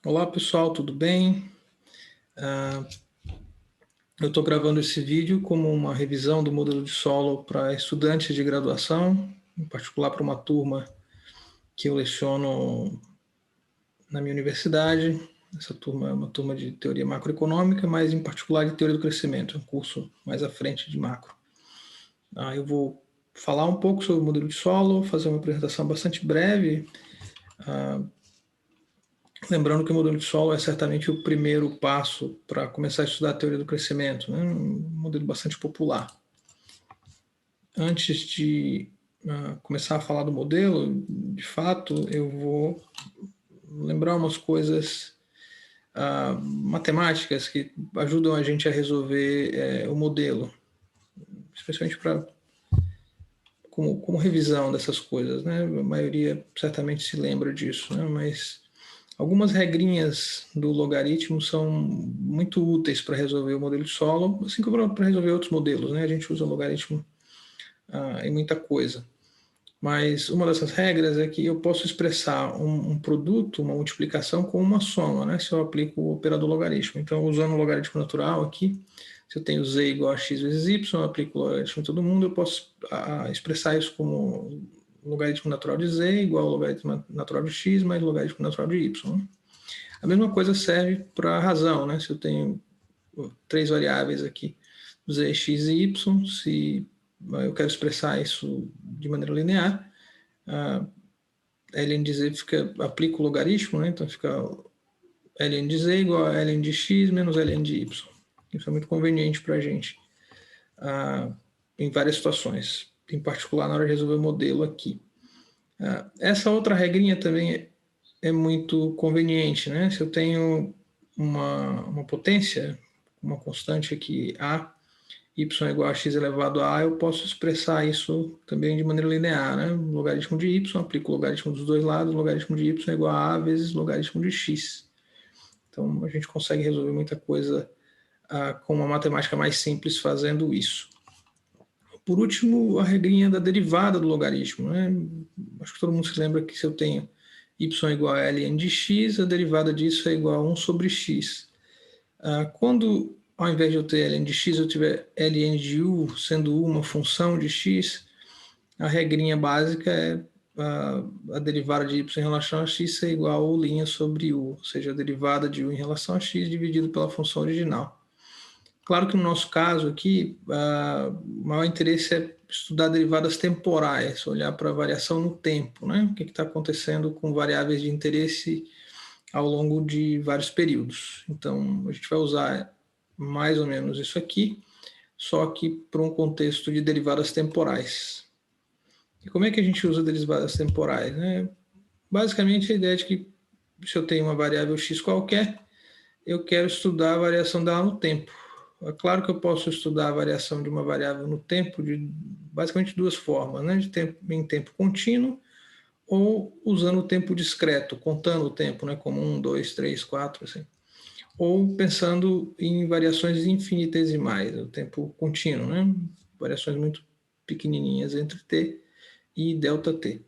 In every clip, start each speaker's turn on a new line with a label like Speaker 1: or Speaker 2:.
Speaker 1: Olá pessoal, tudo bem? Ah, eu estou gravando esse vídeo como uma revisão do modelo de solo para estudantes de graduação, em particular para uma turma que eu leciono na minha universidade. Essa turma é uma turma de teoria macroeconômica, mas em particular de teoria do crescimento, um curso mais à frente de macro. Eu vou falar um pouco sobre o modelo de solo, fazer uma apresentação bastante breve. Lembrando que o modelo de solo é certamente o primeiro passo para começar a estudar a teoria do crescimento, né? Um modelo bastante popular. Antes de começar a falar do modelo, de fato, eu vou lembrar umas coisas matemáticas que ajudam a gente a resolver o modelo, especialmente como revisão dessas coisas, né? A maioria certamente se lembra disso, né? Mas algumas regrinhas do logaritmo são muito úteis para resolver o modelo de solo, assim como para resolver outros modelos, né? A gente usa o logaritmo em muita coisa. Mas uma dessas regras é que eu posso expressar um produto, uma multiplicação, com uma soma, né? Se eu aplico o operador logaritmo. Então, usando o logaritmo natural aqui, se eu tenho z igual a x vezes y, eu aplico o logaritmo em todo mundo, eu posso expressar isso como logaritmo natural de z igual ao logaritmo natural de x mais logaritmo natural de y. A mesma coisa serve para a razão, né? Se eu tenho três variáveis aqui, z, x e y, se eu quero expressar isso de maneira linear, ln de z aplica o logaritmo, né? Então fica ln de z igual a ln de x menos ln de y. Isso é muito conveniente para a gente em várias situações, em particular na hora de resolver o modelo aqui. Essa outra regrinha também é muito conveniente, né? Se eu tenho uma potência, uma constante aqui, A, y igual a x elevado a A, eu posso expressar isso também de maneira linear, né? Logaritmo de y, aplico o logaritmo dos dois lados, logaritmo de y igual a A vezes logaritmo de x. Então, a gente consegue resolver muita coisa com uma matemática mais simples fazendo isso. Por último, a regrinha da derivada do logaritmo, né? Acho que todo mundo se lembra que se eu tenho y igual a ln de x, a derivada disso é igual a 1 sobre x. Quando, ao invés de eu ter ln de x, eu tiver ln de u, sendo u uma função de x, a regrinha básica é a derivada de y em relação a x ser igual a u' sobre u, ou seja, a derivada de u em relação a x dividido pela função original. Claro que no nosso caso aqui, o maior interesse é estudar derivadas temporais, olhar para a variação no tempo, né? O que está acontecendo com variáveis de interesse ao longo de vários períodos. Então, a gente vai usar mais ou menos isso aqui, só que para um contexto de derivadas temporais. E como é que a gente usa derivadas temporais, né? Basicamente, a ideia é de que se eu tenho uma variável x qualquer, eu quero estudar a variação dela no tempo. É claro que eu posso estudar a variação de uma variável no tempo de basicamente duas formas, né? Em tempo contínuo ou usando o tempo discreto, contando o tempo, né? Como 1, 2, 3, 4, assim. Ou pensando em variações infinitesimais, o tempo contínuo, né? Variações muito pequenininhas entre t e ΔT.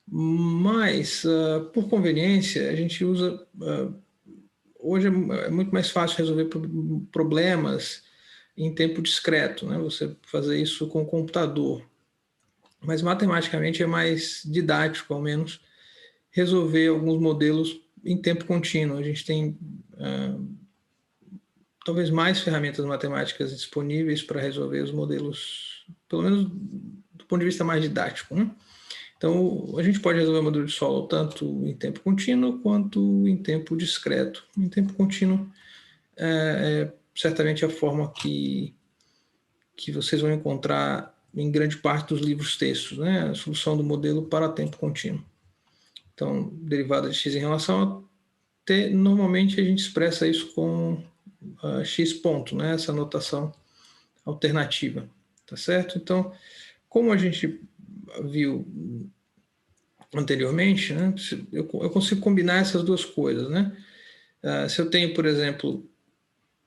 Speaker 1: Mas, por conveniência, a gente usa hoje é muito mais fácil resolver problemas em tempo discreto, né? Você fazer isso com o computador. Mas matematicamente é mais didático, ao menos, resolver alguns modelos em tempo contínuo. A gente tem talvez mais ferramentas matemáticas disponíveis para resolver os modelos, pelo menos do ponto de vista mais didático, né? Então, a gente pode resolver o modelo de solo tanto em tempo contínuo quanto em tempo discreto. Em tempo contínuo é certamente a forma que vocês vão encontrar em grande parte dos livros textos, né? A solução do modelo para tempo contínuo. Então, derivada de x em relação a t, normalmente a gente expressa isso com x ponto, né? Essa notação alternativa, tá certo? Então, como a gente viu anteriormente, né? Eu consigo combinar essas duas coisas, né? Se eu tenho, por exemplo,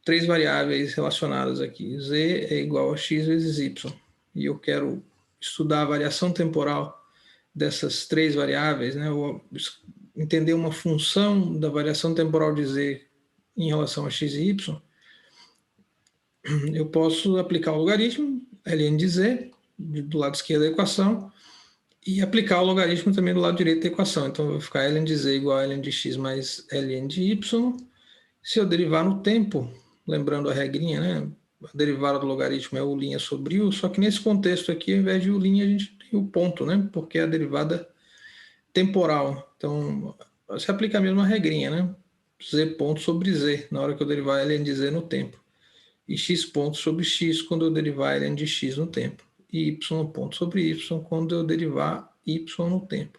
Speaker 1: três variáveis relacionadas aqui, z é igual a x vezes y, e eu quero estudar a variação temporal dessas três variáveis, né? Eu entender uma função da variação temporal de z em relação a x e y, eu posso aplicar o logaritmo ln de z do lado esquerdo da equação e aplicar o logaritmo também do lado direito da equação. Então, vai ficar ln de z igual a ln de x mais ln de y. Se eu derivar no tempo, lembrando a regrinha, né? A derivada do logaritmo é u' sobre u, só que nesse contexto aqui, ao invés de u', a gente tem o ponto, né? Porque é a derivada temporal. Então, você aplica a mesma regrinha, né? Z ponto sobre z, na hora que eu derivar ln de z no tempo. E x ponto sobre x, quando eu derivar ln de x no tempo. E y ponto sobre y, quando eu derivar y no tempo.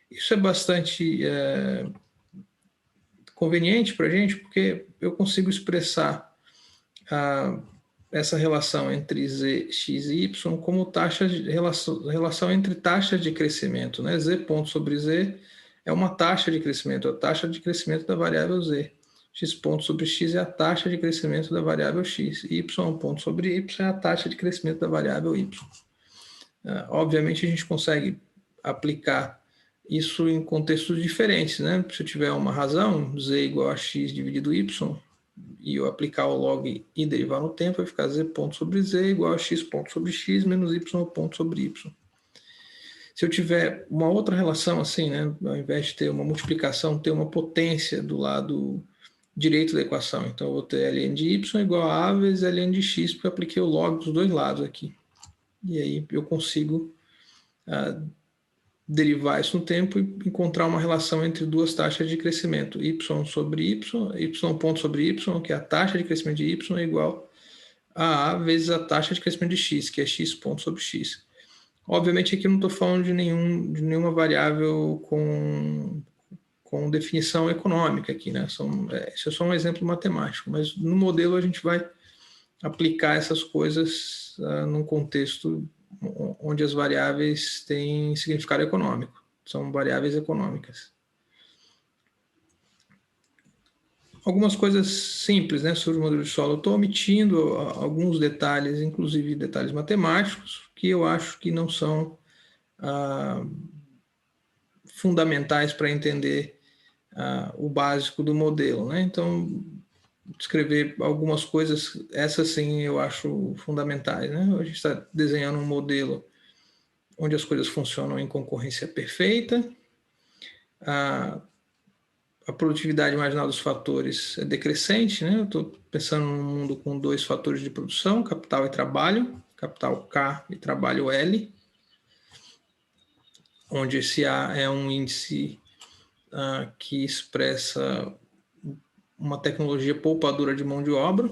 Speaker 1: Isso é bastante conveniente para a gente, porque eu consigo expressar essa relação entre z, x e y como relação entre taxas de crescimento. Né? Z ponto sobre z é uma taxa de crescimento, a taxa de crescimento da variável z. X ponto sobre x é a taxa de crescimento da variável x. Y ponto sobre y é a taxa de crescimento da variável y. Obviamente, a gente consegue aplicar isso em contextos diferentes. Né? Se eu tiver uma razão, z igual a x dividido y, e eu aplicar o log e derivar no tempo, vai ficar z ponto sobre z igual a x ponto sobre x menos y ponto sobre y. Se eu tiver uma outra relação assim, né, ao invés de ter uma multiplicação, ter uma potência do lado direito da equação. Então, eu vou ter ln de y igual a vezes ln de x, porque eu apliquei o log dos dois lados aqui. E aí eu consigo derivar isso no tempo e encontrar uma relação entre duas taxas de crescimento, y sobre y ponto sobre y, que é a taxa de crescimento de y, é igual a vezes a taxa de crescimento de x, que é x ponto sobre x. Obviamente aqui eu não estou falando de nenhuma variável com definição econômica aqui, né? Isso é só um exemplo matemático, mas no modelo a gente vai aplicar essas coisas num contexto onde as variáveis têm significado econômico, são variáveis econômicas. Algumas coisas simples, né, sobre o modelo de solo. Eu estou omitindo alguns detalhes, inclusive detalhes matemáticos, que eu acho que não são fundamentais para entender o básico do modelo. Né? Então, descrever algumas coisas, essas sim eu acho fundamentais. Né? A gente está desenhando um modelo onde as coisas funcionam em concorrência perfeita, a produtividade marginal dos fatores é decrescente, né? Eu estou pensando num mundo com dois fatores de produção, capital e trabalho, capital K e trabalho L, onde esse A é um índice que expressa uma tecnologia poupadora de mão de obra.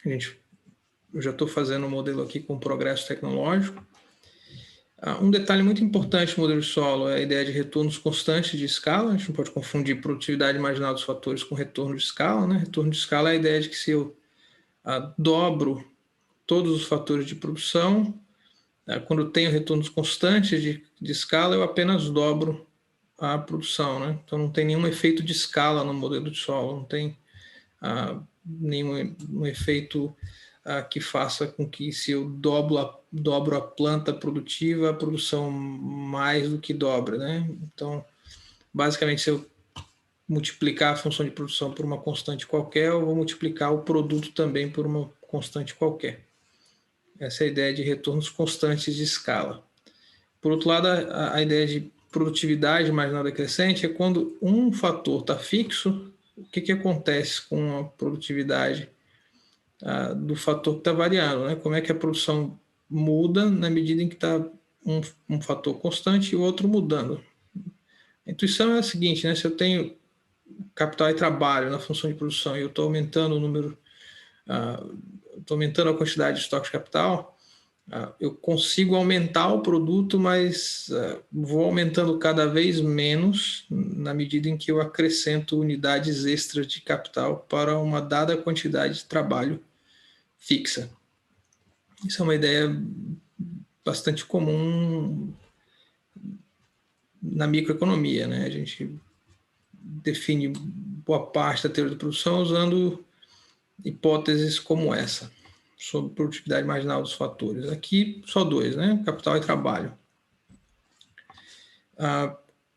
Speaker 1: Eu já estou fazendo um modelo aqui com progresso tecnológico. Um detalhe muito importante no modelo de solo é a ideia de retornos constantes de escala. A gente não pode confundir produtividade marginal dos fatores com retorno de escala. Né? Retorno de escala é a ideia de que se eu dobro todos os fatores de produção, quando eu tenho retornos constantes de escala, eu apenas dobro a produção. Né? Então não tem nenhum efeito de escala no modelo de solo, não tem nenhum efeito que faça com que, se eu dobro a planta produtiva, a produção mais do que dobra. Né? Então, basicamente, se eu multiplicar a função de produção por uma constante qualquer, eu vou multiplicar o produto também por uma constante qualquer. Essa é a ideia de retornos constantes de escala. Por outro lado, a ideia de produtividade marginal decrescente é quando um fator está fixo, o que acontece com a produtividade do fator que está variando, né? Como é que a produção muda na medida em que está um fator constante e o outro mudando. A intuição é a seguinte, né? Se eu tenho capital e trabalho na função de produção e eu estou aumentando o número, estou aumentando a quantidade de estoque de capital, eu consigo aumentar o produto, mas vou aumentando cada vez menos na medida em que eu acrescento unidades extras de capital para uma dada quantidade de trabalho fixa. Isso é uma ideia bastante comum na microeconomia, né? A gente define boa parte da teoria de produção usando hipóteses como essa, sobre produtividade marginal dos fatores. Aqui, só dois, né? Capital e trabalho.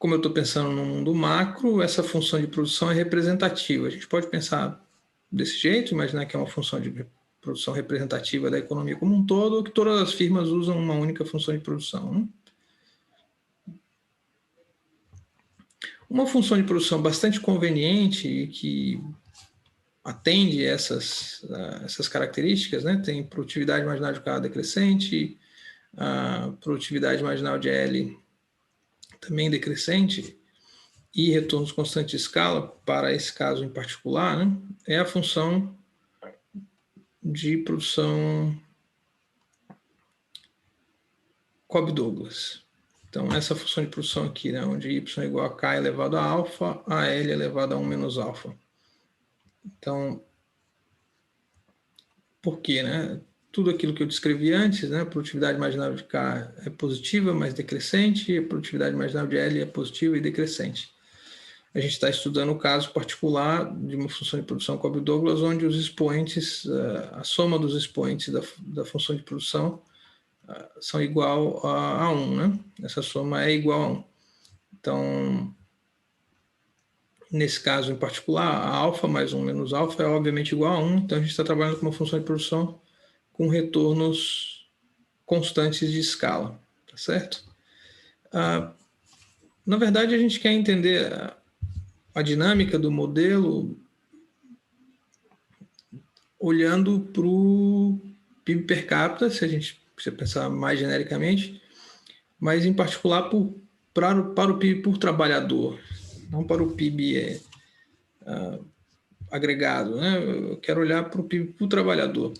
Speaker 1: como eu estou pensando no mundo macro, essa função de produção é representativa. A gente pode pensar desse jeito, imaginar que é uma função de produção representativa da economia como um todo, ou que todas as firmas usam uma única função de produção, né? Uma função de produção bastante conveniente e que atende essas características, né? Tem produtividade marginal de K decrescente, a produtividade marginal de L também decrescente e retornos constantes de escala, para esse caso em particular, né? É a função de produção Cobb-Douglas. Então, essa função de produção aqui, né, onde y é igual a k elevado a alfa, a L elevado a 1 menos alfa. Então, por quê, né? Tudo aquilo que eu descrevi antes, né? A produtividade marginal de K é positiva, mas decrescente, e a produtividade marginal de L é positiva e decrescente. A gente está estudando o caso particular de uma função de produção Cobb-Douglas, onde os expoentes, a soma dos expoentes da função de produção são igual a 1, né? Essa soma é igual a 1. Então, nesse caso em particular, a alfa mais 1 menos alfa é obviamente igual a 1, então a gente está trabalhando com uma função de produção com retornos constantes de escala, tá certo? Na verdade, a gente quer entender a dinâmica do modelo olhando para o PIB per capita, se a gente pensar mais genericamente, mas em particular para o PIB por trabalhador, não para o PIB agregado, né? Eu quero olhar para o PIB por trabalhador.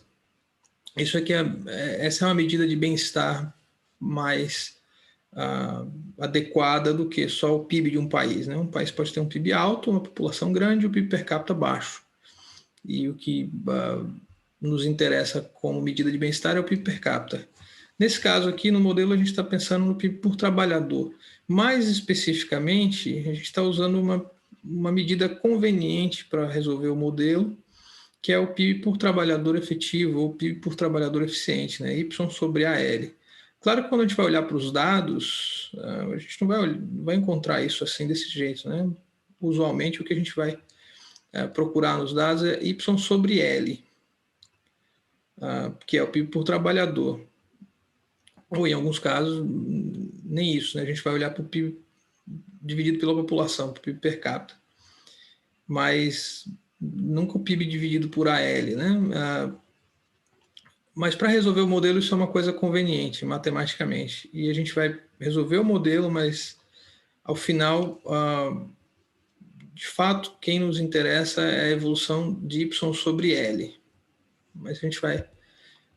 Speaker 1: Isso aqui essa é uma medida de bem-estar mais adequada do que só o PIB de um país, né? Um país pode ter um PIB alto, uma população grande, e o PIB per capita baixo. E o que nos interessa como medida de bem-estar é o PIB per capita. Nesse caso aqui, no modelo, a gente está pensando no PIB por trabalhador. Mais especificamente, a gente está usando uma medida conveniente para resolver o modelo, que é o PIB por trabalhador efetivo ou PIB por trabalhador eficiente, né? Y sobre AL. Claro que quando a gente vai olhar para os dados, a gente não vai encontrar isso assim desse jeito, né? Usualmente o que a gente vai procurar nos dados é Y sobre L, que é o PIB por trabalhador. Ou em alguns casos, nem isso, né? A gente vai olhar para o PIB dividido pela população, para o PIB per capita. Mas nunca o PIB dividido por AL, né? Mas para resolver o modelo isso é uma coisa conveniente matematicamente. E a gente vai resolver o modelo, mas ao final, de fato, quem nos interessa é a evolução de Y sobre L. Mas a gente vai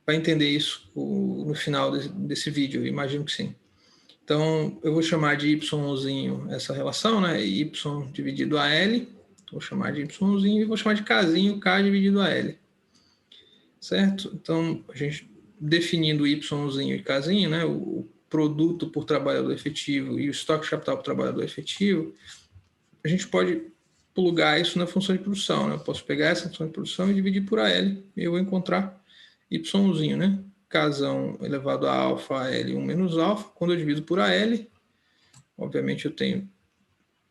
Speaker 1: entender isso no final desse vídeo, eu imagino que sim. Então, eu vou chamar de Yzinho essa relação, né? Y dividido a L. Vou chamar de Yzinho e vou chamar de Kzinho, K dividido a L. Certo? Então, a gente definindo Yzinho e Kzinho, né? O produto por trabalhador efetivo e o estoque de capital por trabalhador efetivo, a gente pode plugar isso na função de produção, né? Eu posso pegar essa função de produção e dividir por AL e eu vou encontrar Yzinho, né? Kzão elevado a alfa, L1 menos alfa. Quando eu divido por AL, obviamente eu tenho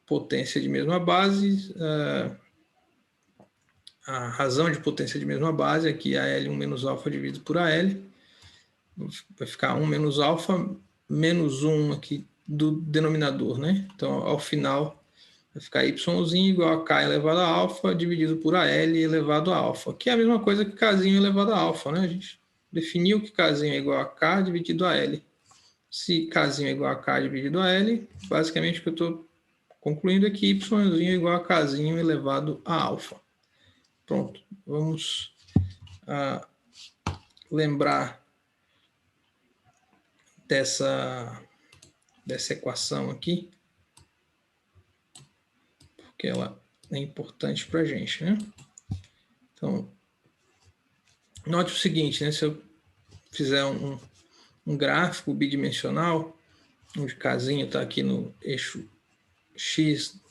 Speaker 1: potência de mesma base, a razão de potência de mesma base, aqui a L1 menos alfa dividido por AL, vai ficar 1 menos alfa, menos 1 aqui do denominador, né? Então, ao final, vai ficar Yzinho igual a K elevado a alfa dividido por AL elevado a alfa, que é a mesma coisa que Kzinho elevado a alfa, né? A gente definiu que Kzinho é igual a K dividido a L. Se Kzinho é igual a K dividido a L, basicamente o que eu estou concluindo é que Yzinho é igual a Kzinho elevado a alfa. Pronto, vamos lembrar dessa equação aqui, porque ela é importante para a gente, né? Então, note o seguinte, né? Se eu fizer um gráfico bidimensional, onde Kzinho está aqui no eixo X,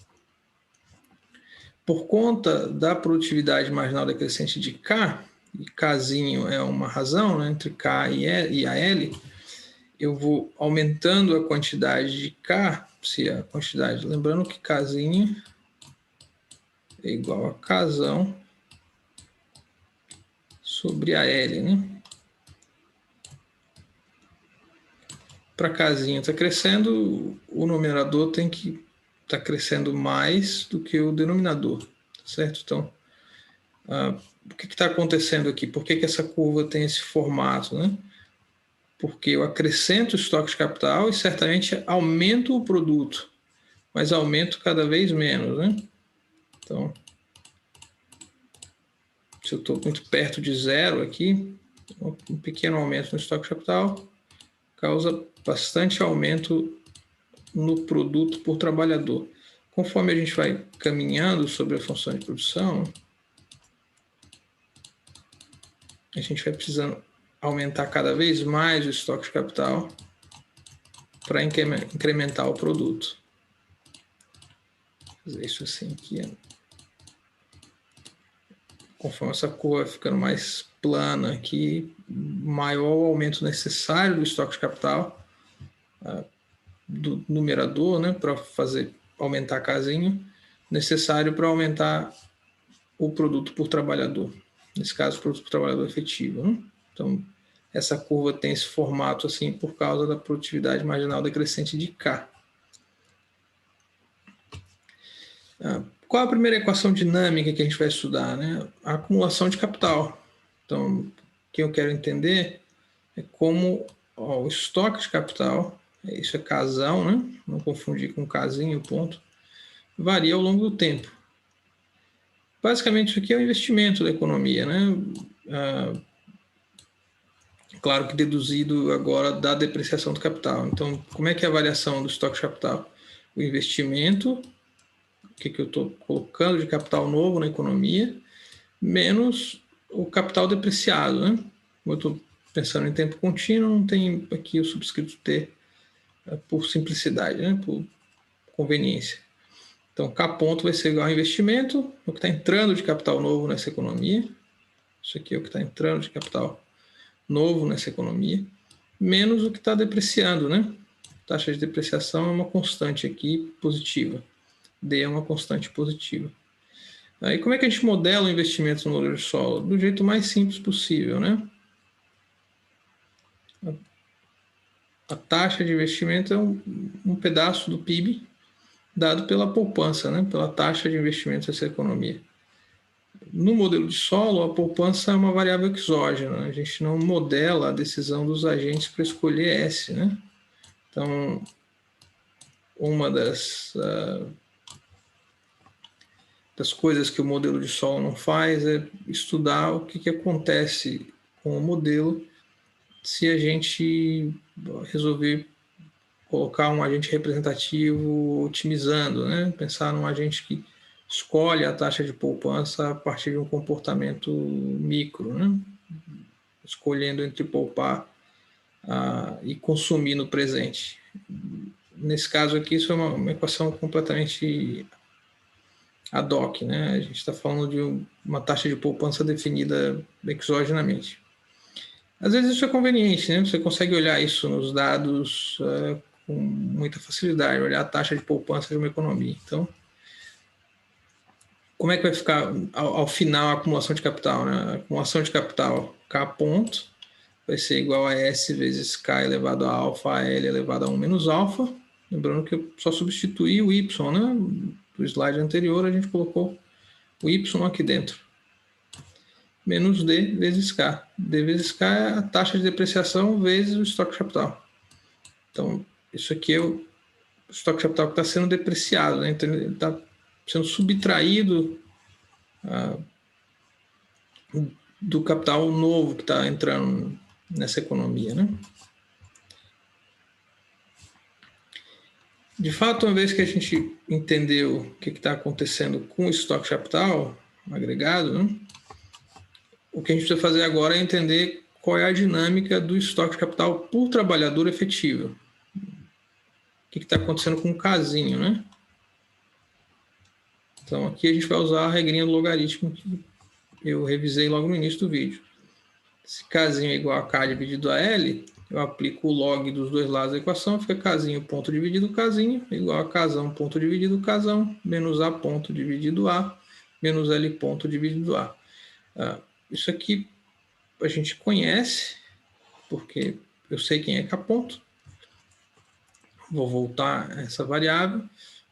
Speaker 1: por conta da produtividade marginal decrescente de K, e Kzinho é uma razão, né, entre K e a L, eu vou aumentando a quantidade de K, se a quantidade, lembrando que Kzinha é igual a Kzão sobre a L, né? Para Kzinha está crescendo, o numerador tem que estar crescendo mais do que o denominador, certo? Então, o que está acontecendo aqui? Por que essa curva tem esse formato, né? Porque eu acrescento o estoque de capital e certamente aumento o produto, mas aumento cada vez menos, né? Então, se eu estou muito perto de zero aqui, um pequeno aumento no estoque de capital causa bastante aumento no produto por trabalhador. Conforme a gente vai caminhando sobre a função de produção, a gente vai precisando aumentar cada vez mais o estoque de capital para incrementar o produto. Vou fazer isso assim aqui. Conforme essa curva vai ficando mais plana aqui, maior o aumento necessário do estoque de capital do numerador, né, para fazer aumentar a casinha, necessário para aumentar o produto por trabalhador. Nesse caso, o produto por trabalhador efetivo, né? Então, essa curva tem esse formato assim por causa da produtividade marginal decrescente de K. Qual a primeira equação dinâmica que a gente vai estudar, né? A acumulação de capital. Então, o que eu quero entender é como o estoque de capital, isso é casão, né? Não confundir com casinho, ponto, varia ao longo do tempo. Basicamente, isso aqui é um investimento da economia, né? Claro que deduzido agora da depreciação do capital. Então, como é que é a variação do estoque de capital? O investimento, o que eu estou colocando de capital novo na economia, menos o capital depreciado, né? Como eu estou pensando em tempo contínuo, não tem aqui o subscrito T por simplicidade, né? Por conveniência. Então, K ponto vai ser igual ao investimento, o que está entrando de capital novo nessa economia. Isso aqui é o que está entrando de capital novo nessa economia, menos o que está depreciando, né? A taxa de depreciação é uma constante aqui positiva. D é uma constante positiva. Aí como é que a gente modela o investimento no modelo de solo? Do jeito mais simples possível, né? A taxa de investimento é um pedaço do PIB dado pela poupança, né? Pela taxa de investimento dessa economia. No modelo de solo, a poupança é uma variável exógena. A gente não modela a decisão dos agentes para escolher S, né? Então, uma das coisas que o modelo de solo não faz é estudar o que acontece com o modelo se a gente resolver colocar um agente representativo otimizando, né? Pensar num agente que escolhe a taxa de poupança a partir de um comportamento micro, né? Escolhendo entre poupar e consumir no presente. Nesse caso aqui, isso é uma equação completamente ad hoc, né? A gente está falando de uma taxa de poupança definida exogenamente. Às vezes isso é conveniente, né? Você consegue olhar isso nos dados com muita facilidade, olhar a taxa de poupança de uma economia. Então, como é que vai ficar ao final a acumulação de capital, né? A acumulação de capital K ponto vai ser igual a S vezes K elevado a alfa, a L elevado a 1 menos alfa. Lembrando que eu só substituí o Y, né? Do slide anterior a gente colocou o Y aqui dentro. Menos D vezes K. D vezes K é a taxa de depreciação vezes o estoque de capital. Então, isso aqui é o estoque de capital que está sendo depreciado, né? Então, ele está sendo subtraído do capital novo que está entrando nessa economia, né? De fato, uma vez que a gente entendeu o que está acontecendo com o estoque de capital agregado, né? O que a gente precisa fazer agora é entender qual é a dinâmica do estoque de capital por trabalhador efetivo. O que está acontecendo com o casinho, né? Então, aqui a gente vai usar a regrinha do logaritmo que eu revisei logo no início do vídeo. Se casinho é igual a K dividido a L, eu aplico o log dos dois lados da equação, fica casinho ponto dividido casinho, igual a casão ponto dividido casão, menos A ponto dividido A, menos L ponto dividido A. Isso aqui a gente conhece, porque eu sei quem é K ponto. Vou voltar a essa variável,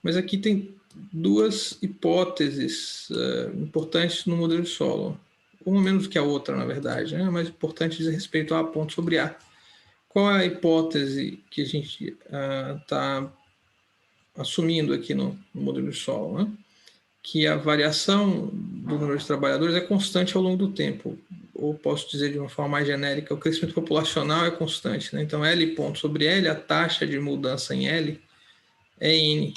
Speaker 1: mas aqui tem duas hipóteses importantes no modelo de solo. Uma menos que a outra, na verdade, né? Mas importante diz respeito a ponto sobre A. Qual é a hipótese que a gente está assumindo aqui no modelo de solo? Né? Que a variação do número de trabalhadores é constante ao longo do tempo. Ou posso dizer de uma forma mais genérica, o crescimento populacional é constante. Né? Então, L ponto sobre L, a taxa de mudança em L é N,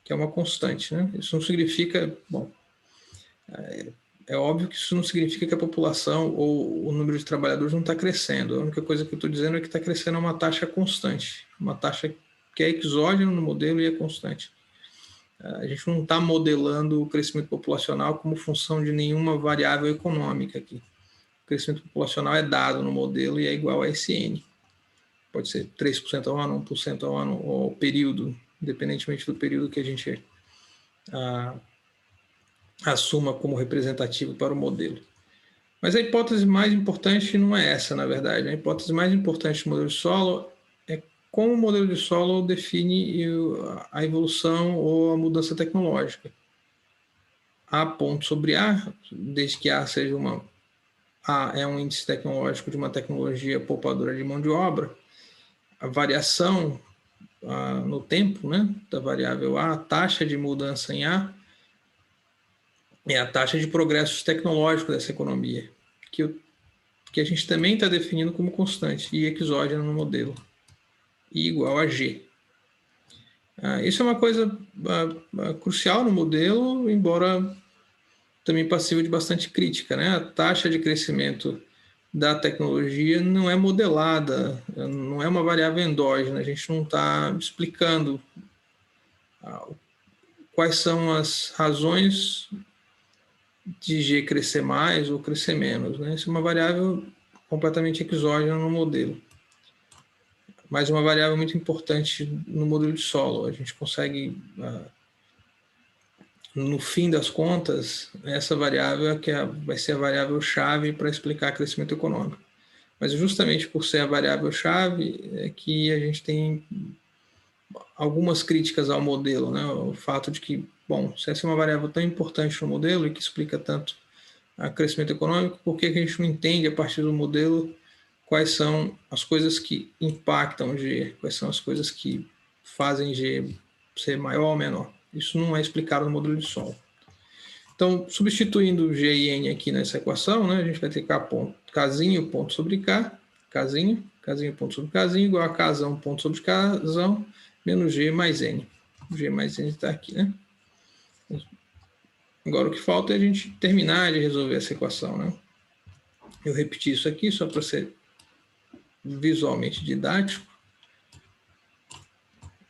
Speaker 1: que é uma constante. Né? Isso não significa... Bom, é óbvio que isso não significa que a população ou o número de trabalhadores não está crescendo. A única coisa que eu estou dizendo é que está crescendo a uma taxa constante. Uma taxa que é exógena no modelo e é constante. A gente não está modelando o crescimento populacional como função de nenhuma variável econômica aqui. O crescimento populacional é dado no modelo e é igual a esse N. Pode ser 3% ao ano, 1% ao ano, ou ao período, independentemente do período que a gente assuma como representativo para o modelo. Mas a hipótese mais importante não é essa, na verdade. A hipótese mais importante do modelo de solo é como o modelo de solo define a evolução ou a mudança tecnológica. A ponto sobre A, desde que A seja A é um índice tecnológico de uma tecnologia poupadora de mão de obra, a variação no tempo, né, da variável A, a taxa de mudança em A, é a taxa de progressos tecnológicos dessa economia, que a gente também está definindo como constante e exógena no modelo, I igual a G. Isso é uma coisa crucial no modelo, embora também passível de bastante crítica. Né? A taxa de crescimento da tecnologia não é modelada, não é uma variável endógena, a gente não está explicando quais são as razões de G crescer mais ou crescer menos. Né? Isso é uma variável completamente exógena no modelo. Mas uma variável muito importante no modelo de solo. A gente consegue, no fim das contas, essa variável é que vai ser a variável-chave para explicar crescimento econômico. Mas justamente por ser a variável-chave é que a gente tem algumas críticas ao modelo. Né? O fato de que, bom, se essa é uma variável tão importante no modelo e que explica tanto o crescimento econômico, por que a gente não entende a partir do modelo quais são as coisas que impactam G, quais são as coisas que fazem G ser maior ou menor. Isso não é explicado no modelo de solo. Então, substituindo G e N aqui nessa equação, né, a gente vai ter K ponto, casinho ponto sobre K, casinho ponto sobre casinho, igual a casão ponto sobre casão, menos G mais N. O G mais N está aqui, né? Agora o que falta é a gente terminar de resolver essa equação, né? Eu repeti isso aqui só para ser visualmente didático.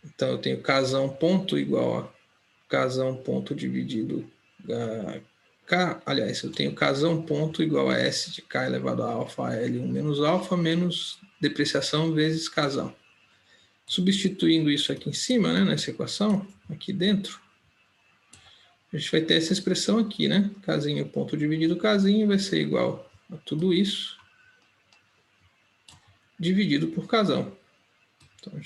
Speaker 1: Então eu tenho casão ponto igual a casão ponto dividido K, aliás, eu tenho casão ponto igual a S de K elevado a alfa L1 menos alfa menos depreciação vezes casão. Substituindo isso aqui em cima, né, nessa equação, aqui dentro, a gente vai ter essa expressão aqui, né? Casinho ponto dividido casinho vai ser igual a tudo isso dividido por casão. Então,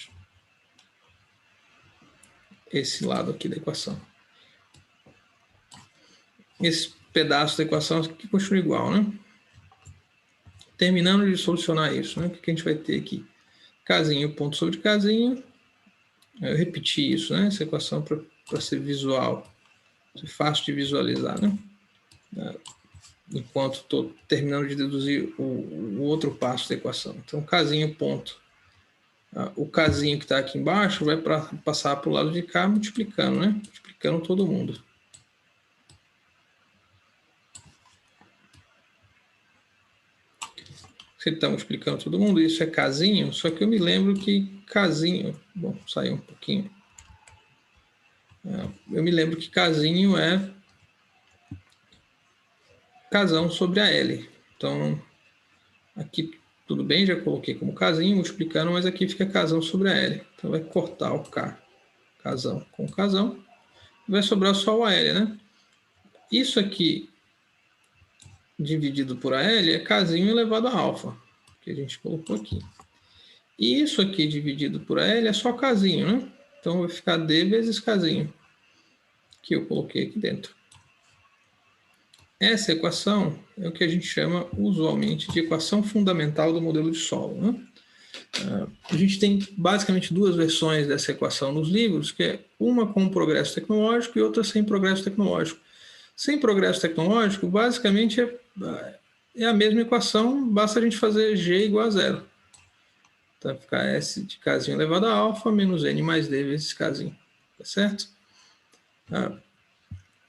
Speaker 1: esse lado aqui da equação. Esse pedaço da equação aqui continua igual, né? Terminando de solucionar isso, né? O que a gente vai ter aqui? Casinho ponto sobre casinho. Eu repeti isso, né? Essa equação para ser visual, ser fácil de visualizar, né? Enquanto estou terminando de deduzir o outro passo da equação. Então, casinho ponto. O casinho que está aqui embaixo vai passar para o lado de cá multiplicando, né? Multiplicando todo mundo. Se ele está multiplicando todo mundo, isso é casinho, só que eu me lembro que casinho... Bom, saiu um pouquinho. Eu me lembro que casinho é casão sobre a L. Então, aqui Tudo bem, já coloquei como casinho, multiplicando, mas aqui fica casão sobre a L. Então vai cortar o K, casão com casão, e vai sobrar só o AL, né? Isso aqui dividido por AL é casinho elevado a alfa, que a gente colocou aqui. E isso aqui dividido por AL é só casinho, né? Então vai ficar D vezes casinho, que eu coloquei aqui dentro. Essa equação é o que a gente chama usualmente de equação fundamental do modelo de solo, né? A gente tem basicamente duas versões dessa equação nos livros, que é uma com progresso tecnológico e outra sem progresso tecnológico. Sem progresso tecnológico, basicamente é a mesma equação, basta a gente fazer G igual a zero. Então vai ficar S de casinho elevado a alfa menos N mais D vezes casinho. Tá certo?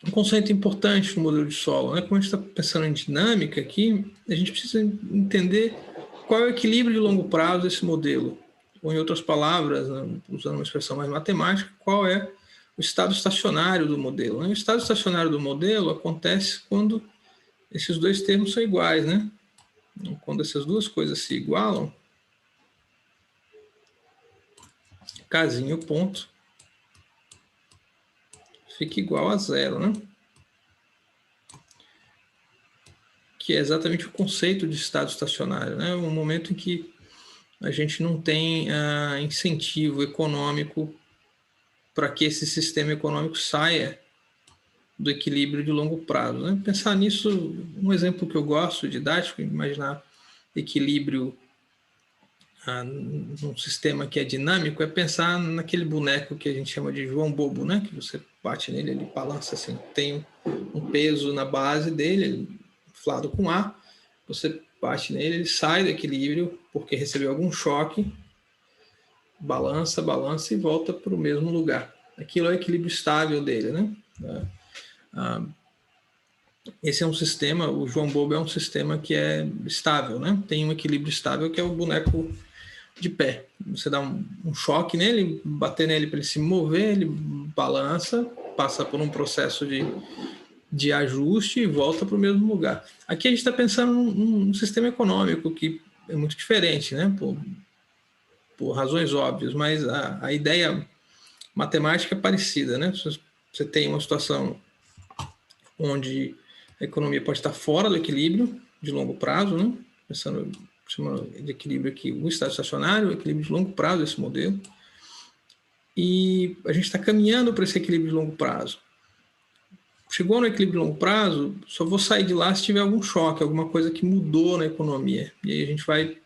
Speaker 1: Um conceito importante no modelo de solo, né? Como a gente está pensando em dinâmica aqui, a gente precisa entender qual é o equilíbrio de longo prazo desse modelo. Ou, em outras palavras, né, usando uma expressão mais matemática, qual é o estado estacionário do modelo. O estado estacionário do modelo acontece quando esses dois termos são iguais, né? Quando essas duas coisas se igualam, casinho ponto fica igual a zero, né? Que é exatamente o conceito de estado estacionário, né? Um momento em que a gente não tem incentivo econômico para que esse sistema econômico saia do equilíbrio de longo prazo, né? Pensar nisso, um exemplo que eu gosto, didático, imaginar equilíbrio num sistema que é dinâmico, é pensar naquele boneco que a gente chama de João Bobo, né? Que você bate nele, ele balança assim, tem um peso na base dele, inflado com ar, você bate nele, ele sai do equilíbrio porque recebeu algum choque, balança e volta para o mesmo lugar. Aquilo é o equilíbrio estável dele, né? Esse é um sistema, o João Bobo é um sistema que é estável, né? Tem um equilíbrio estável que é o boneco de pé. Você dá um choque nele, bater nele para ele se mover, ele balança, passa por um processo de ajuste e volta para o mesmo lugar. Aqui a gente está pensando num sistema econômico que é muito diferente, né? Por razões óbvias, mas a ideia matemática é parecida, né? Você tem uma situação onde a economia pode estar fora do equilíbrio de longo prazo, né? Pensando de equilíbrio aqui, o estado estacionário, o equilíbrio de longo prazo desse modelo. E a gente está caminhando para esse equilíbrio de longo prazo. Chegou no equilíbrio de longo prazo, só vou sair de lá se tiver algum choque, alguma coisa que mudou na economia. E aí a gente vai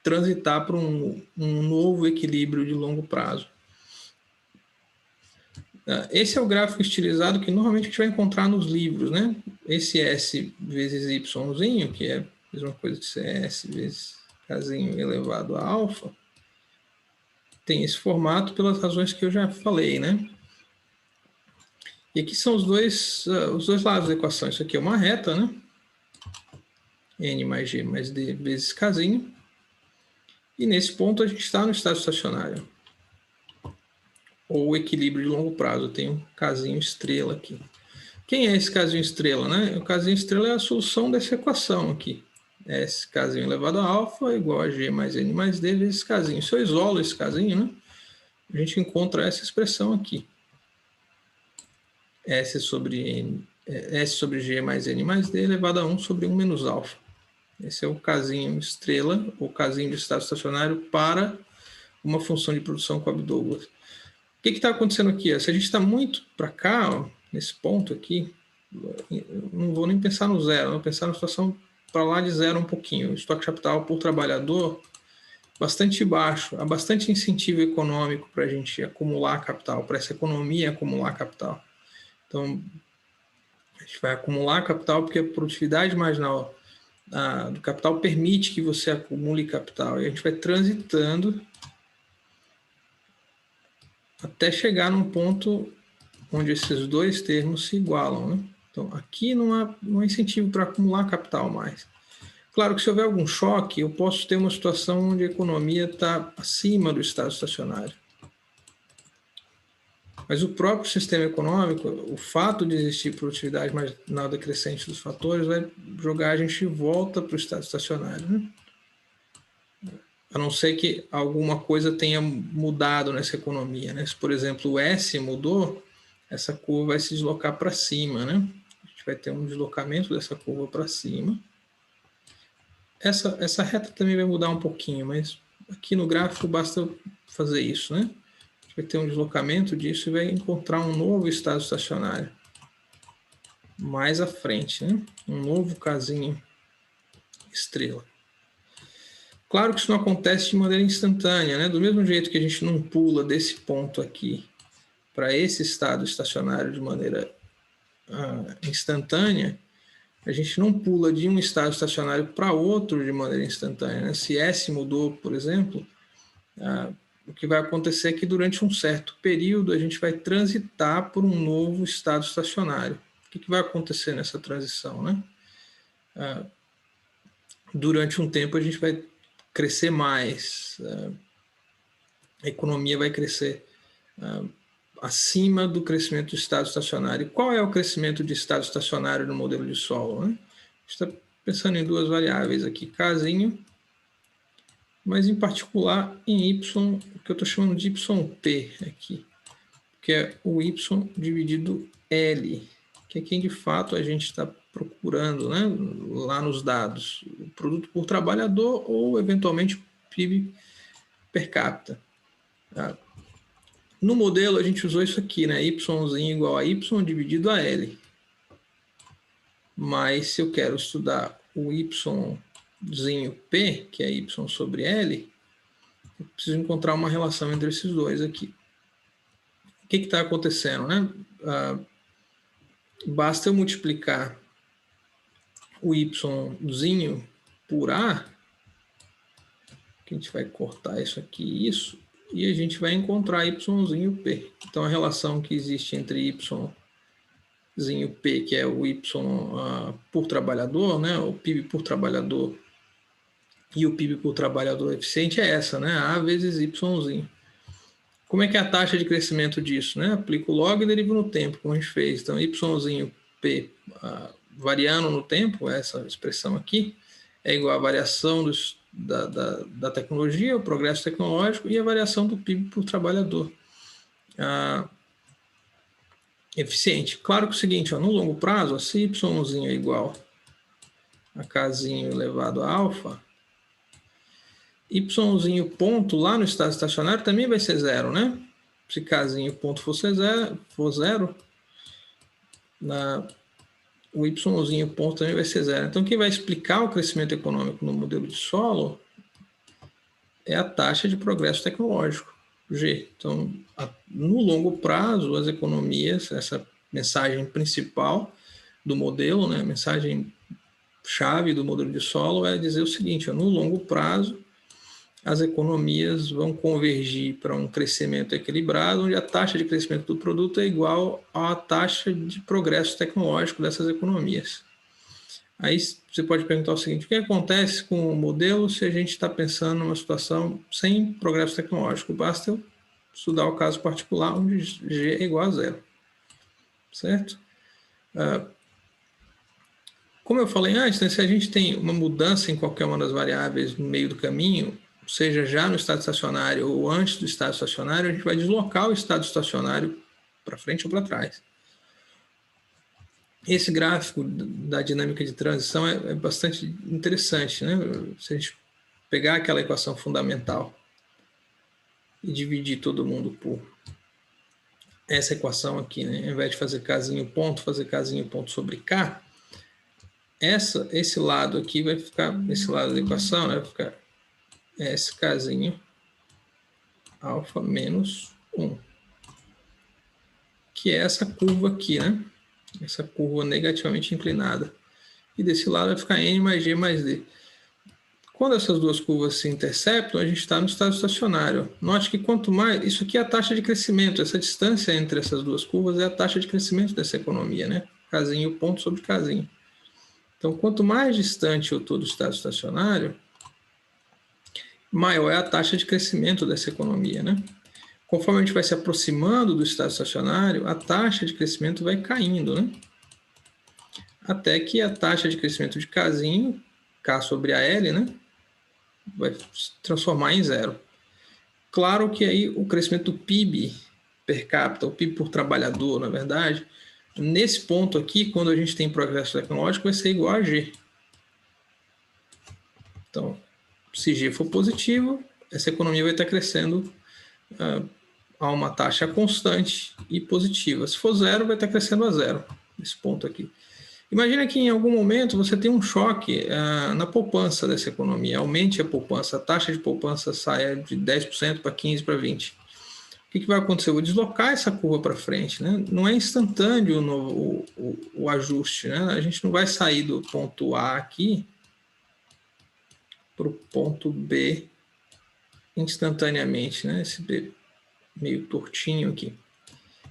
Speaker 1: transitar para um novo equilíbrio de longo prazo. Esse é o gráfico estilizado que normalmente a gente vai encontrar nos livros, né? Esse S vezes Yzinho, que é a mesma coisa que CS vezes casinho elevado a alfa, tem esse formato pelas razões que eu já falei, né? E aqui são os dois lados da equação. Isso aqui é uma reta, né? N mais G mais D vezes casinho. E nesse ponto a gente está no estado estacionário. Ou equilíbrio de longo prazo. Tem um casinho estrela aqui. Quem é esse casinho estrela, né? O casinho estrela é a solução dessa equação aqui. S casinho elevado a alfa igual a G mais N mais D vezes casinho. Se eu isolo esse casinho, né? A gente encontra essa expressão aqui. S sobre G mais N mais D elevado a 1 sobre 1 menos alfa. Esse é o casinho estrela, ou casinho de estado estacionário para uma função de produção Cobb-Douglas. O que está acontecendo aqui? Se a gente está muito para cá, ó, nesse ponto aqui, não vou nem pensar no zero, vou pensar na situação para lá de zero um pouquinho. O estoque capital por trabalhador bastante baixo, há bastante incentivo econômico para a gente acumular capital, para essa economia acumular capital. Então, a gente vai acumular capital porque a produtividade marginal do capital permite que você acumule capital. E a gente vai transitando até chegar num ponto onde esses dois termos se igualam, né? Então, aqui não há incentivo para acumular capital mais. Claro que se houver algum choque, eu posso ter uma situação onde a economia está acima do estado estacionário. Mas o próprio sistema econômico, o fato de existir produtividade marginal decrescente dos fatores, vai jogar a gente de volta para o estado estacionário, né? a não ser que alguma coisa tenha mudado nessa economia, né? Se, por exemplo, o S mudou, essa curva vai se deslocar para cima, né? A gente vai ter um deslocamento dessa curva para cima. Essa reta também vai mudar um pouquinho, mas aqui no gráfico basta fazer isso, né? A gente vai ter um deslocamento disso e vai encontrar um novo estado estacionário mais à frente, né? Um novo casinho estrela. Claro que isso não acontece de maneira instantânea, né? Do mesmo jeito que a gente não pula desse ponto aqui para esse estado estacionário de maneira instantânea, a gente não pula de um estado estacionário para outro de maneira instantânea, né? Se S mudou, por exemplo, o que vai acontecer é que durante um certo período a gente vai transitar por um novo estado estacionário. O que vai acontecer nessa transição, né? Durante um tempo a gente vai crescer mais, a economia vai crescer acima do crescimento do estado estacionário. E qual é o crescimento de estado estacionário no modelo de solo, né? A gente está pensando em duas variáveis aqui, Kzinho, mas em particular em Y, o que eu estou chamando de YP aqui, que é o Y dividido L, que é quem de fato a gente está procurando, né, lá nos dados, o produto por trabalhador ou eventualmente o PIB per capita. Tá? No modelo a gente usou isso aqui, né, Y igual a Y dividido a L. Mas se eu quero estudar o Yzinho P, que é Y sobre L, eu preciso encontrar uma relação entre esses dois aqui. O que está acontecendo, né? Basta eu multiplicar o Yzinho por A, que a gente vai cortar isso aqui e isso, e a gente vai encontrar Yzinho P. Então a relação que existe entre Yzinho P, que é o Y por trabalhador, né? O PIB por trabalhador, e o PIB por trabalhador eficiente é essa, né? A vezes Yzinho. Como é que é a taxa de crescimento disso, né? Aplico o log e derivo no tempo, como a gente fez. Então, Yzinho P variando no tempo, essa expressão aqui, é igual à variação da tecnologia, o progresso tecnológico e a variação do PIB por trabalhador eficiente. Claro que é o seguinte, ó, no longo prazo, se Yzinho é igual a Kzinho elevado a alfa, Yzinho ponto lá no estado estacionário também vai ser zero, né? Se Kzinho ponto for zero, o Yzinho ponto também vai ser zero. Então, quem vai explicar o crescimento econômico no modelo de solo é a taxa de progresso tecnológico, G. Então, no longo prazo, as economias, essa mensagem principal do modelo, né, a mensagem chave do modelo de solo é dizer o seguinte, ó, no longo prazo, as economias vão convergir para um crescimento equilibrado, onde a taxa de crescimento do produto é igual à taxa de progresso tecnológico dessas economias. Aí você pode perguntar o seguinte, o que acontece com o modelo se a gente está pensando numa situação sem progresso tecnológico? Basta eu estudar o caso particular onde G é igual a zero. Certo? Como eu falei antes, né, se a gente tem uma mudança em qualquer uma das variáveis no meio do caminho, seja já no estado estacionário ou antes do estado estacionário, a gente vai deslocar o estado estacionário para frente ou para trás. Esse gráfico da dinâmica de transição é bastante interessante, né? Se a gente pegar aquela equação fundamental e dividir todo mundo por essa equação aqui, né? Ao invés de fazer casinho ponto, fazer casinho ponto sobre K, esse lado aqui vai ficar, esse lado da equação, né, vai ficar S casinho alfa menos 1, que é essa curva aqui, né? Essa curva negativamente inclinada. E desse lado vai ficar N mais G mais D. Quando essas duas curvas se interceptam, a gente está no estado estacionário. Note que quanto mais... Isso aqui é a taxa de crescimento. Essa distância entre essas duas curvas é a taxa de crescimento dessa economia, né? Casinho ponto sobre casinho. Então, quanto mais distante eu estou do estado estacionário, maior é a taxa de crescimento dessa economia, né? Conforme a gente vai se aproximando do estado estacionário, a taxa de crescimento vai caindo, né? Até que a taxa de crescimento de Kzinho, K sobre a L, né? vai se transformar em zero. Claro que aí o crescimento do PIB per capita, o PIB por trabalhador, na verdade, nesse ponto aqui, quando a gente tem progresso tecnológico, vai ser igual a G. Então, se G for positivo, essa economia vai estar crescendo a uma taxa constante e positiva. Se for zero, vai estar crescendo a zero, nesse ponto aqui. Imagina que em algum momento você tem um choque na poupança dessa economia, aumente a poupança, a taxa de poupança saia de 10% para 15% para 20%. O que vai acontecer? Eu vou deslocar essa curva para frente. Né? Não é instantâneo o ajuste. Né? A gente não vai sair do ponto A aqui para o ponto B instantaneamente. Né? Esse B meio tortinho aqui.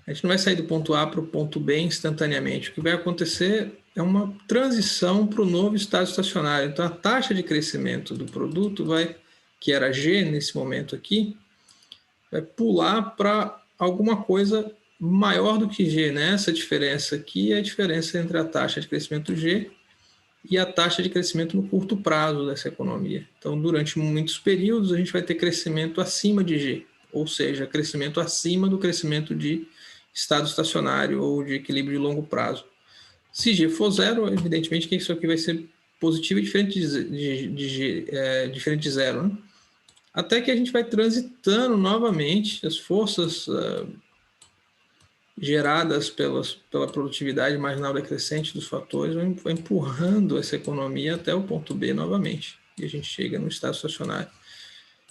Speaker 1: A gente não vai sair do ponto A para o ponto B instantaneamente. O que vai acontecer é uma transição para o novo estado estacionário. Então, a taxa de crescimento do produto que era G nesse momento aqui, vai pular para alguma coisa maior do que G. Né? Essa diferença aqui é a diferença entre a taxa de crescimento G e a taxa de crescimento no curto prazo dessa economia. Então, durante muitos períodos, a gente vai ter crescimento acima de G, ou seja, crescimento acima do crescimento de estado estacionário ou de equilíbrio de longo prazo. Se G for zero, evidentemente que isso aqui vai ser positivo e diferente diferente de zero. Né? Até que a gente vai transitando novamente as forças geradas pela produtividade marginal decrescente dos fatores, vai empurrando essa economia até o ponto B novamente. E a gente chega no estado estacionário.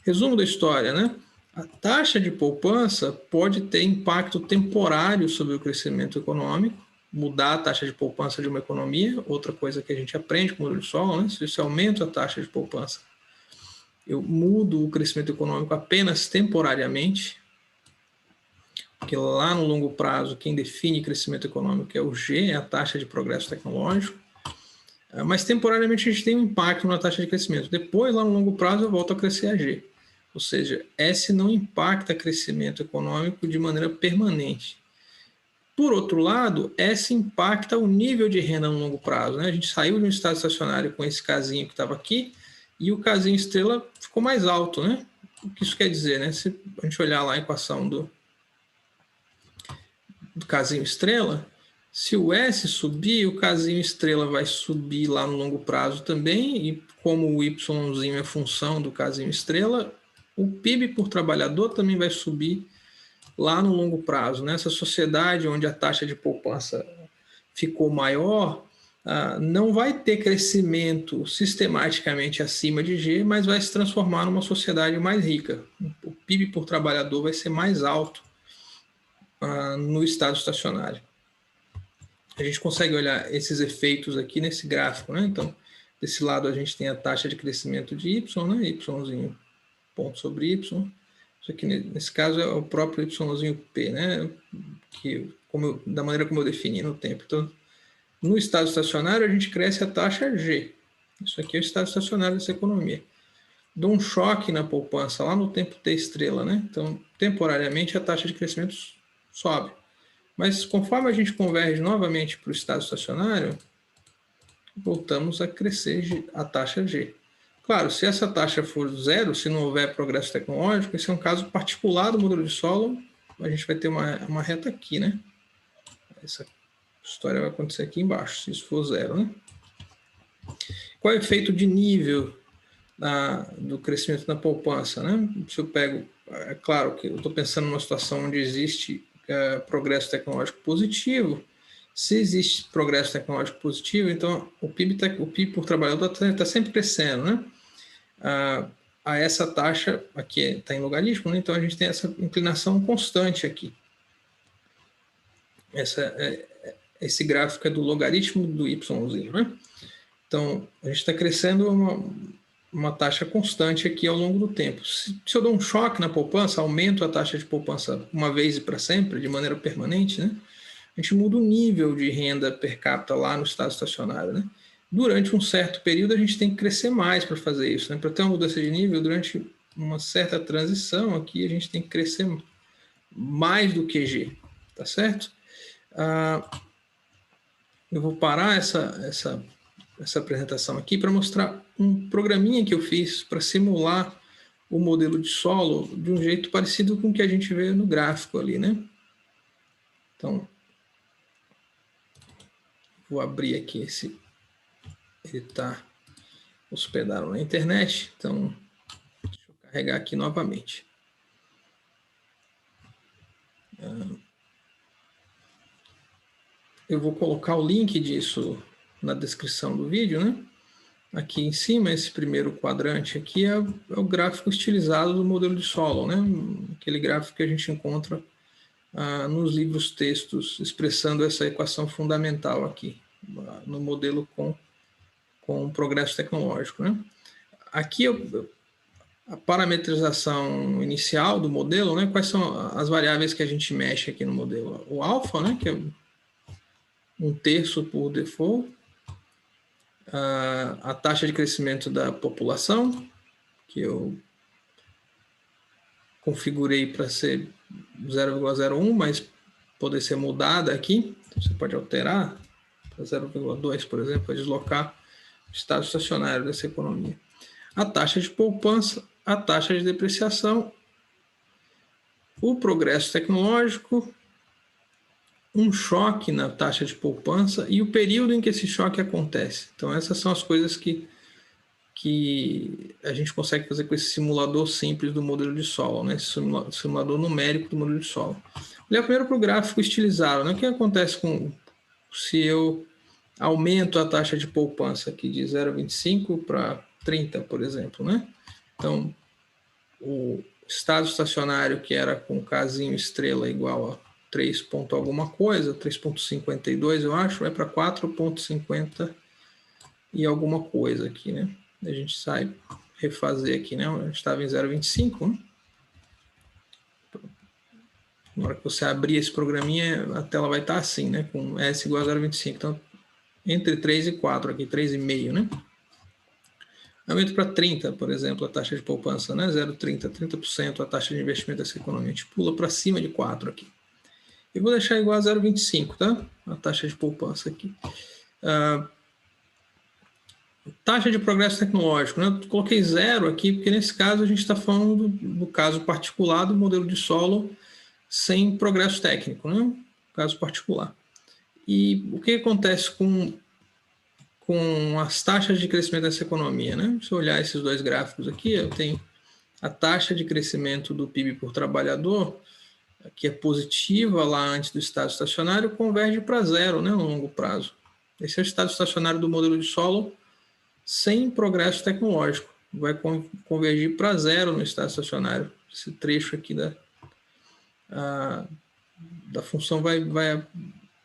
Speaker 1: Resumo da história, né? A taxa de poupança pode ter impacto temporário sobre o crescimento econômico, mudar a taxa de poupança de uma economia, outra coisa que a gente aprende com o modelo de Solon, né? Se você aumenta a taxa de poupança, eu mudo o crescimento econômico apenas temporariamente, porque lá no longo prazo quem define crescimento econômico é o G, é a taxa de progresso tecnológico, mas temporariamente a gente tem um impacto na taxa de crescimento. Depois, lá no longo prazo, eu volto a crescer a G. Ou seja, S não impacta crescimento econômico de maneira permanente. Por outro lado, S impacta o nível de renda no longo prazo. Né? A gente saiu de um estado estacionário com esse casinho que estava aqui e o casinho estrela ficou mais alto. Né? O que isso quer dizer? Né? Se a gente olhar lá a equação do casinho estrela, se o S subir, o casinho estrela vai subir lá no longo prazo também, e como o Yzinho é função do casinho estrela, o PIB por trabalhador também vai subir lá no longo prazo. Nessa sociedade onde a taxa de poupança ficou maior, não vai ter crescimento sistematicamente acima de G, mas vai se transformar numa sociedade mais rica. O PIB por trabalhador vai ser mais alto no estado estacionário. A gente consegue olhar esses efeitos aqui nesse gráfico. Né? Então, desse lado a gente tem a taxa de crescimento de Y, né? Yzinho ponto sobre Y. Isso aqui, nesse caso, é o próprio Yzinho P, né? Da maneira como eu defini no tempo. Então, no estado estacionário, a gente cresce a taxa G. Isso aqui é o estado estacionário dessa economia. Dou um choque na poupança lá no tempo T estrela. Né? Então, temporariamente, a taxa de crescimento sobe. Mas conforme a gente converge novamente para o estado estacionário, voltamos a crescer a taxa G. Claro, se essa taxa for zero, se não houver progresso tecnológico, esse é um caso particular do modelo de Solon, a gente vai ter uma reta aqui, né? Essa história vai acontecer aqui embaixo, se isso for zero, né? Qual é o efeito de nível do crescimento na poupança, né? Se eu pego, é claro que eu estou pensando numa situação onde existe progresso tecnológico positivo. Se existe progresso tecnológico positivo, então o PIB por trabalhador está sempre crescendo, né? A essa taxa aqui está em logaritmo, né? Então a gente tem essa inclinação constante aqui. Esse gráfico é do logaritmo do Yzinho, né? Então a gente está crescendo uma taxa constante aqui ao longo do tempo. Se eu dou um choque na poupança, aumento a taxa de poupança uma vez e para sempre, de maneira permanente, né? A gente muda o nível de renda per capita lá no estado estacionário. Né? Durante um certo período, a gente tem que crescer mais para fazer isso. Né? Para ter uma mudança de nível, durante uma certa transição aqui, a gente tem que crescer mais do que G. Tá certo? Eu vou parar essa apresentação aqui para mostrar um programinha que eu fiz para simular o modelo de solo de um jeito parecido com o que a gente vê no gráfico ali, né? Então, vou abrir aqui esse... Ele está hospedado na internet, então deixa eu carregar aqui novamente. Eu vou colocar o link disso na descrição do vídeo, né? Aqui em cima, esse primeiro quadrante aqui é o gráfico estilizado do modelo de solo, né? Aquele gráfico que a gente encontra nos livros textos, expressando essa equação fundamental aqui, no modelo com o progresso tecnológico, né? Aqui, a parametrização inicial do modelo, né? Quais são as variáveis que a gente mexe aqui no modelo? O alfa, né? Que é 1/3 por default. A taxa de crescimento da população, que eu configurei para ser 0,01, mas poder ser mudada aqui. Então, você pode alterar para 0,2, por exemplo, para deslocar o estado estacionário dessa economia. A taxa de poupança, a taxa de depreciação, o progresso tecnológico, um choque na taxa de poupança e o período em que esse choque acontece. Então, essas são as coisas que a gente consegue fazer com esse simulador simples do modelo de solo, né? Esse simulador numérico do modelo de solo. Olhar primeiro para o gráfico estilizado, né? O que acontece se eu aumento a taxa de poupança aqui de 0,25 para 30, por exemplo, né? Então, o estado estacionário, que era com casinho estrela igual a 3 ponto alguma coisa, 3,52 eu acho, vai para 4,50 e alguma coisa aqui, né? A gente sai refazer aqui, né? A gente estava em 0,25, né? Na hora que você abrir esse programinha, a tela vai estar assim, né? Com S igual a 0,25. Então, entre 3 e 4 aqui, 3,5, né? Aumento para 30, por exemplo, a taxa de poupança, né? 0,30, 30% a taxa de investimento dessa economia. A gente pula para cima de 4 aqui. Eu vou deixar igual a 0,25, tá? A taxa de poupança aqui. Taxa de progresso tecnológico, né? Eu coloquei 0 aqui, porque nesse caso a gente está falando do caso particular do modelo de solo sem progresso técnico, né? Caso particular. E o que acontece com as taxas de crescimento dessa economia, né? Se eu olhar esses dois gráficos aqui, eu tenho a taxa de crescimento do PIB por trabalhador, que é positiva lá antes do estado estacionário, converge para 0, né, no longo prazo. Esse é o estado estacionário do modelo de solo sem progresso tecnológico. Vai convergir para 0 no estado estacionário. Esse trecho aqui da função vai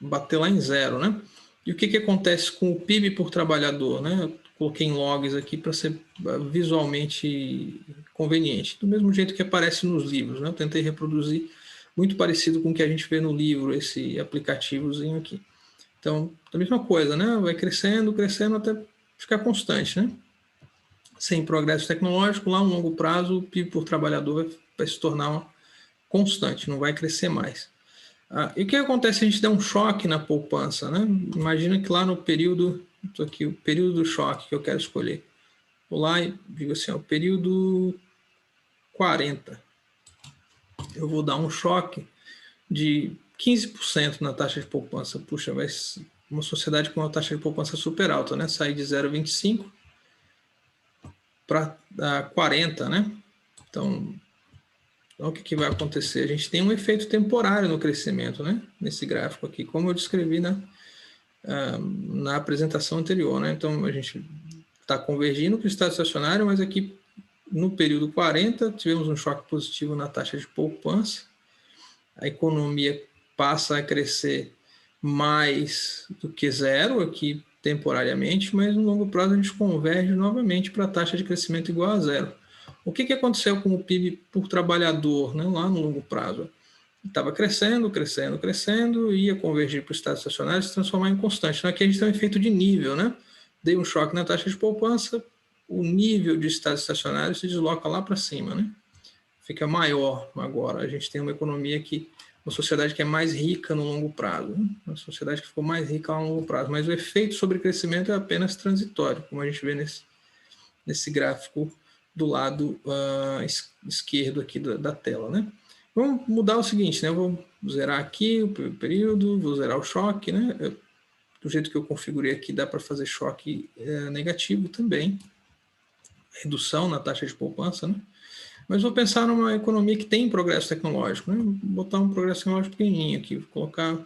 Speaker 1: bater lá em 0, né? E o que acontece com o PIB por trabalhador, né? Eu coloquei em logs aqui para ser visualmente conveniente. Do mesmo jeito que aparece nos livros, né? Eu tentei reproduzir muito parecido com o que a gente vê no livro, esse aplicativozinho aqui. Então, a mesma coisa, né? Vai crescendo, crescendo até ficar constante, né? Sem progresso tecnológico, lá no longo prazo, o PIB por trabalhador vai se tornar uma constante, não vai crescer mais. E o que acontece se a gente der um choque na poupança, né? Imagina que lá no período, estou aqui, o período do choque que eu quero escolher. Vou lá e digo assim, o período 40. Eu vou dar um choque de 15% na taxa de poupança. Puxa, vai ser uma sociedade com uma taxa de poupança super alta, né? Sair de 0,25 para 40, né? Então, o que vai acontecer? A gente tem um efeito temporário no crescimento, né? Nesse gráfico aqui, como eu descrevi na apresentação anterior, né? Então, a gente está convergindo para o estado estacionário, mas aqui no período 40 tivemos um choque positivo na taxa de poupança. A economia passa a crescer mais do que 0 aqui temporariamente, mas no longo prazo a gente converge novamente para a taxa de crescimento igual a 0. O que aconteceu com o PIB por trabalhador, né, lá no longo prazo? Estava crescendo, crescendo, crescendo, ia convergir para o estado estacionário e se transformar em constante. Então aqui a gente tem um efeito de nível, né? Dei um choque na taxa de poupança, o nível de estado estacionário se desloca lá para cima, né? Fica maior agora. A gente tem uma economia que uma sociedade que é mais rica no longo prazo, né? Uma sociedade que ficou mais rica a longo prazo, mas o efeito sobre crescimento é apenas transitório, como a gente vê nesse gráfico do lado esquerdo aqui da tela, né? Vamos mudar o seguinte, né? Eu vou zerar aqui o período, vou zerar o choque, né? Do jeito que eu configurei aqui, dá para fazer choque negativo também, redução na taxa de poupança, né? Mas vou pensar numa economia que tem progresso tecnológico, né? Vou botar um progresso tecnológico pequenininho aqui, vou colocar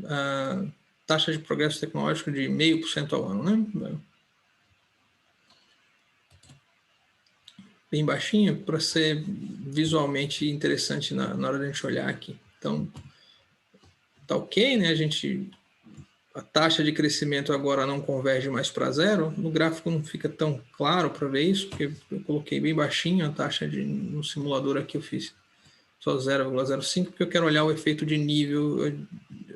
Speaker 1: a taxa de progresso tecnológico de 0,5% ao ano, né? Bem baixinho, para ser visualmente interessante na hora de a gente olhar aqui. Então, tá ok, né? A taxa de crescimento agora não converge mais para zero. No gráfico não fica tão claro para ver isso, porque eu coloquei bem baixinho a taxa no simulador aqui, eu fiz só 0,05, porque eu quero olhar o efeito de nível,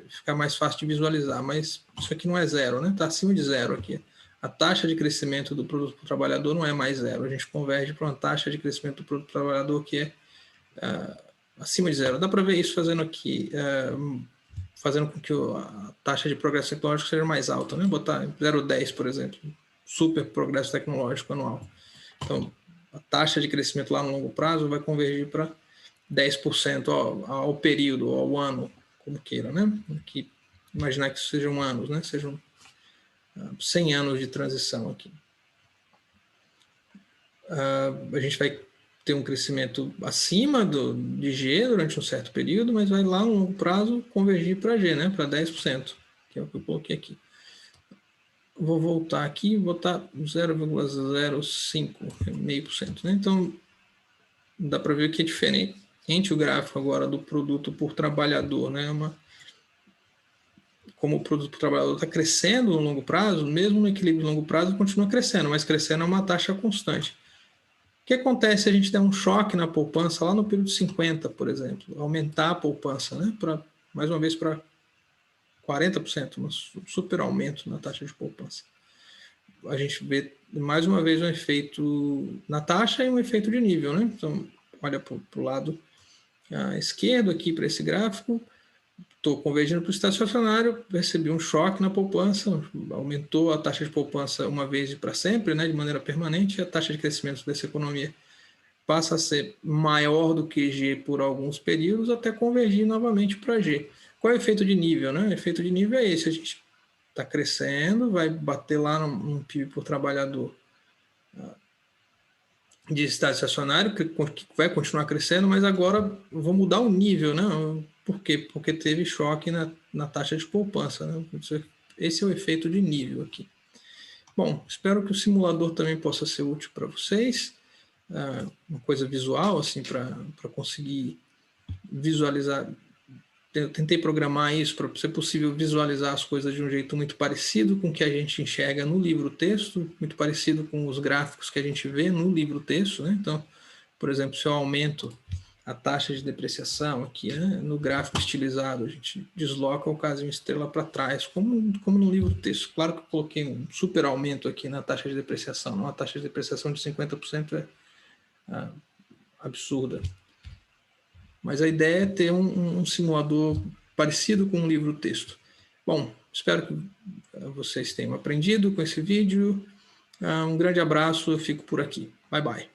Speaker 1: ficar mais fácil de visualizar, mas isso aqui não é zero, né? Está acima de zero aqui. A taxa de crescimento do produto por trabalhador não é mais zero, a gente converge para uma taxa de crescimento do produto por trabalhador que é acima de zero. Dá para ver isso fazendo aqui, fazendo com que a taxa de progresso tecnológico seja mais alta, né? Botar 0,10, por exemplo, super progresso tecnológico anual. Então, a taxa de crescimento lá no longo prazo vai convergir para 10% ao período, ao ano, como queira, né? Aqui, imaginar que isso sejam anos, né? Sejam 100 anos de transição aqui. A gente vai ter um crescimento acima de G durante um certo período, mas vai lá no longo prazo convergir para G, né? Para 10%, que é o que eu coloquei aqui. Vou voltar aqui e botar 0,05, 0,5%, né? Então, dá para ver que é diferente entre o gráfico agora do produto por trabalhador, né? Como o produto por trabalhador está crescendo no longo prazo, mesmo no equilíbrio de longo prazo, continua crescendo, mas crescendo a uma taxa constante. O que acontece se a gente der um choque na poupança lá no período 50, por exemplo? Aumentar a poupança, né? Mais uma vez para 40%, um super aumento na taxa de poupança. A gente vê mais uma vez um efeito na taxa e um efeito de nível, né? Então, olha para o lado esquerdo aqui para esse gráfico, estou convergindo para o estacionário, recebi um choque na poupança, aumentou a taxa de poupança uma vez e para sempre, né, de maneira permanente, e a taxa de crescimento dessa economia passa a ser maior do que G por alguns períodos, até convergir novamente para G. Qual é o efeito de nível? Né? O efeito de nível é esse, a gente está crescendo, vai bater lá num PIB por trabalhador de estado estacionário, que vai continuar crescendo, mas agora vou mudar o nível, né? Por quê? Porque teve choque na taxa de poupança, né? Esse é o efeito de nível aqui. Bom, espero que o simulador também possa ser útil para vocês, uma coisa visual, assim, para conseguir visualizar. Eu tentei programar isso para ser possível visualizar as coisas de um jeito muito parecido com o que a gente enxerga no livro-texto, muito parecido com os gráficos que a gente vê no livro-texto, né? Então, por exemplo, se eu aumento a taxa de depreciação aqui, né, no gráfico estilizado, a gente desloca o casinho estrela para trás, como no livro-texto. Claro que eu coloquei um super aumento aqui na taxa de depreciação, não? A taxa de depreciação de 50% é absurda. Mas a ideia é ter um simulador parecido com um livro-texto. Bom, espero que vocês tenham aprendido com esse vídeo. Um grande abraço, eu fico por aqui. Bye, bye.